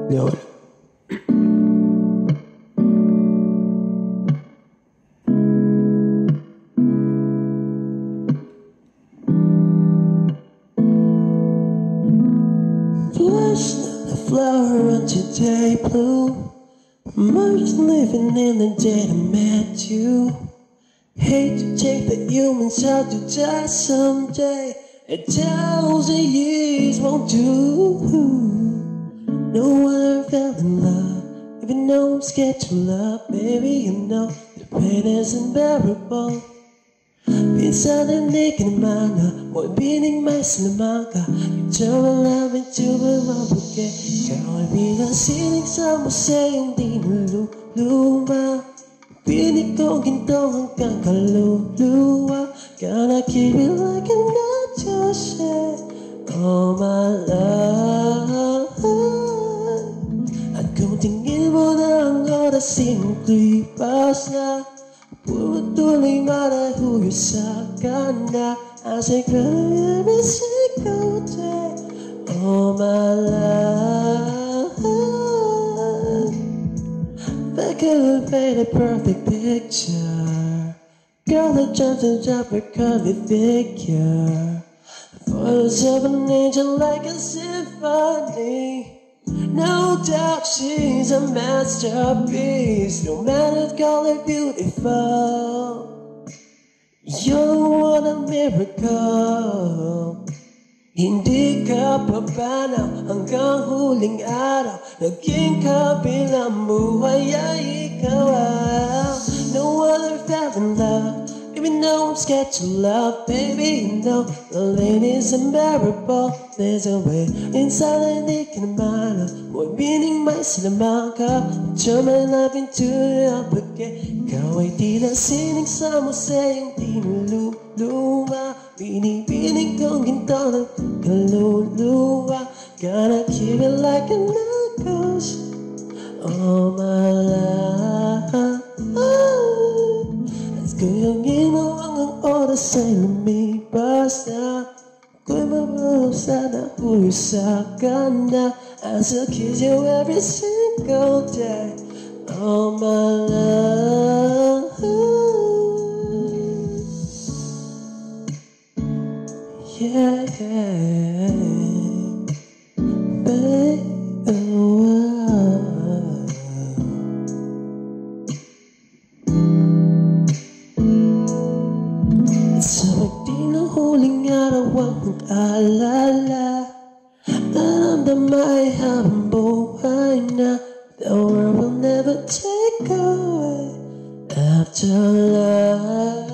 Yun. Flush the flower on today blue. Immerse living in the day I met you. Hate to take the humans out to die someday. 1,000 years won't do. No one ever fell in love, even though I'm scared to love. Baby, you know the pain is unbearable. Minsan hindi ka naman na mo'y binigmay sa naman ka. You turn my love into a mabuke. Ikaw ay bilang sining sa museyong di naluluma. Pinig ko ginto hanggang kaluluwa. Gotta keep it like I'm not your shit. Oh my love. At kung tingin mo na ang oras sinuglipas na, patuloy marahuyo sa kanya. I say cry every single day. Oh my love. If I could paint a perfect picture, girl that jumps and jump her curvy figure. Photos of an angel like a symphony. No doubt she's a masterpiece. No matter call her beautiful. You're one a miracle. Hindi ka papanaw hanggang huling araw. Naging kabilang buhay ay ikaw. No other fell in love, even though I'm scared to love. Baby, you know the lane is unbearable. There's a way inside and hindi ka naman mo'y binigmay sa naman ka. Turn my love into a bouquet. Ikaw ay tila sining sa museyong di naluluma. Binibining kong ginto ng kaluluwa. Gotta keep it like a knuckles. Oh my love. At kung yung ginawang ang oras ay lumipas na, ako'y mabalong sana huyo sa kanya. I still kiss you every single day. Oh my love. Yeah, yeah. Babe, sabag di na huling araw ang mag-alala. Naramdama ay habang buhay na. The world will never take away after love.